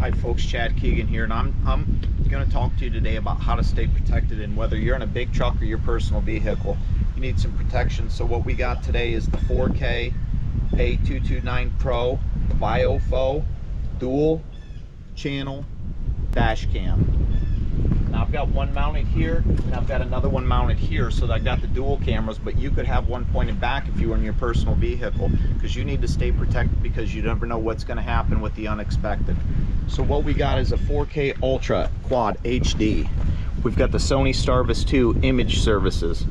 Hi folks, Chad Keegan here, and I'm going to talk to you today about how to stay protected. And whether you're in a big truck or your personal vehicle, you need some protection. So what we got today is the 4K A229 Pro VIOFO dual channel dash cam. Now I've got one mounted here and I've got another one mounted here, so that I got the dual cameras, but you could have one pointed back if you were in your personal vehicle, because you need to stay protected because you never know what's going to happen with the unexpected. So what we got is a 4K Ultra Quad HD. We've got the Sony Starvis 2 image services,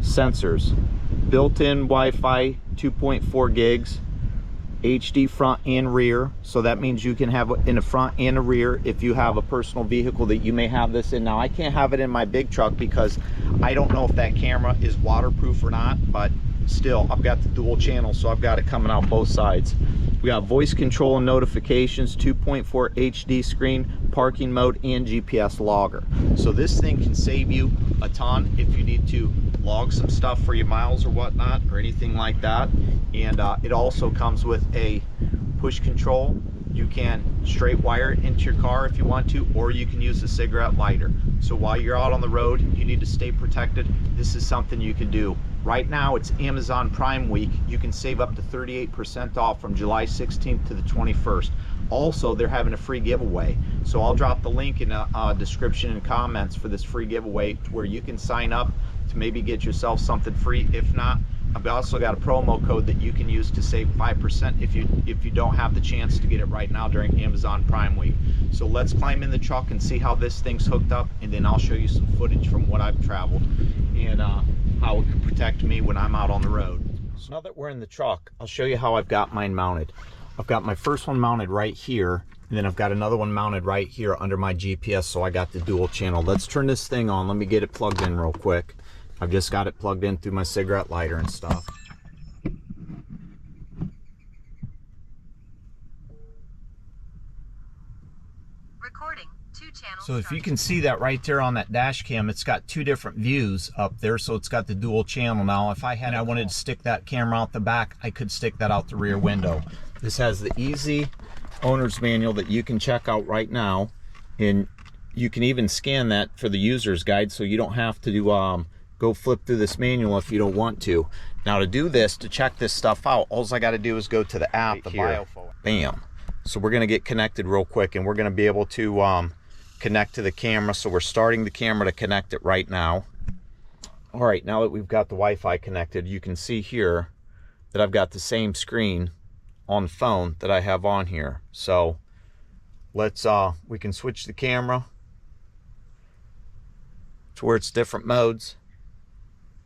sensors, built-in Wi-Fi 2.4 gigs, HD front and rear, so that means you can have it in the front and the rear if you have a personal vehicle that you may have this in. Now I can't have it in my big truck because I don't know if that camera is waterproof or not, but still I've got the dual channel, so I've got it coming out both sides. We got voice control and notifications, 2.4 HD screen, parking mode, and GPS logger. So this thing can save you a ton if you need to log some stuff for your miles or whatnot or anything like that. And it also comes with a push control. You can straight wire it into your car if you want to, or you can use a cigarette lighter. So while you're out on the road, you need to stay protected. This is something you can do. Right now it's Amazon Prime Week. You can save up to 38% off from July 16th to the 21st. Also, they're having a free giveaway. So I'll drop the link in the description and comments for this free giveaway where you can sign up to maybe get yourself something free. If not, I've also got a promo code that you can use to save 5% if you don't have the chance to get it right now during Amazon Prime Week. So let's climb in the truck and see how this thing's hooked up, and then I'll show you some footage from what I've traveled and how it can protect me when I'm out on the road. So now that we're in the truck, I'll show you how I've got mine mounted. I've got my first one mounted right here, and then I've got another one mounted right here under my GPS, so I got the dual channel. Let's turn this thing on. Let me get it plugged in real quick. I've just got it plugged in through my cigarette lighter and stuff. Recording 2 channels. So if you can see that right there on that dash cam, it's got two different views up there, so it's got the dual channel. Now if I wanted to stick that camera out the back, I could stick that out the rear window. This has the easy owner's manual that you can check out right now, and you can even scan that for the user's guide, so you don't have to do go flip through this manual if you don't want to. Now to do this, to check this stuff out, all I got to do is go to the app right here. Bam. So we're going to get connected real quick, and we're going to be able to connect to the camera. So we're starting the camera to connect it right now. All right, now that we've got the Wi-Fi connected, you can see here that I've got the same screen on the phone that I have on here. So let's we can switch the camera to where it's different modes.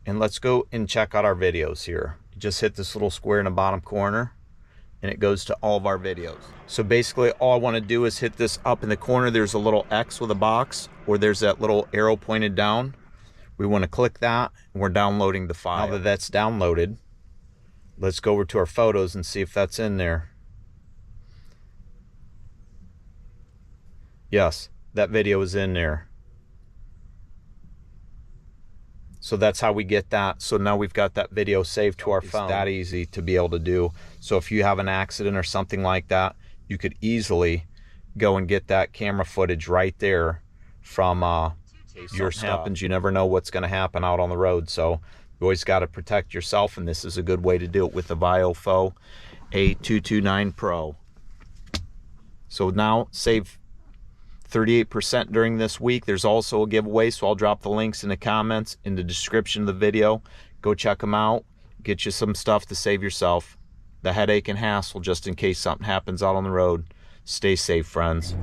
And let's go and check out our videos here. You just hit this little square in the bottom corner and it goes to all of our videos. So basically all I want to do is hit this up in the corner. There's a little X with a box, or there's that little arrow pointed down. We want to click that, and we're downloading the file. Now that that's downloaded, let's go over to our photos and see if that's in there. Yes, that video is in there. So that's how we get that. So now we've got that video saved to our phone. It's that easy to be able to do. So if you have an accident or something like that, you could easily go and get that camera footage right there from your stuff. Happens, you never know what's going to happen out on the road. So you always got to protect yourself, and this is a good way to do it with the VIOFO A229 Pro. So now save 38% during this week. There's also a giveaway, so I'll drop the links in the comments in the description of the video. Go check them out. Get you some stuff to save yourself the headache and hassle just in case something happens out on the road. Stay safe, friends.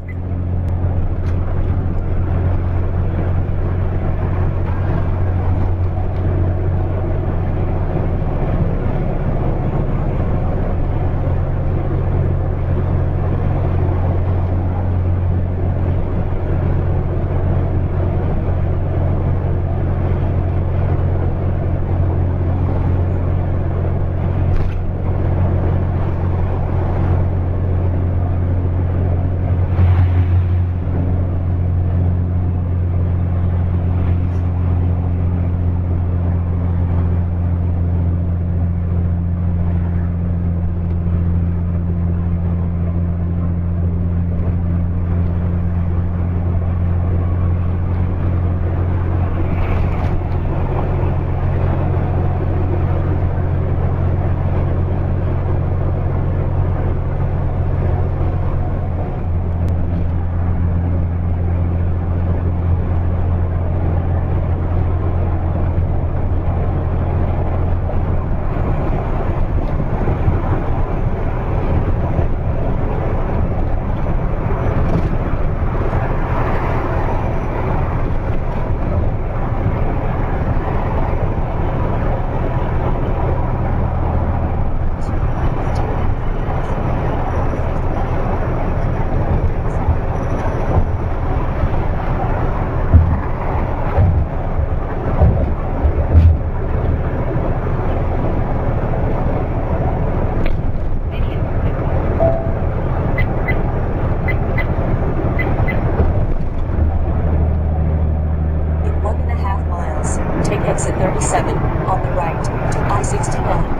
exit 37 on the right to I-69.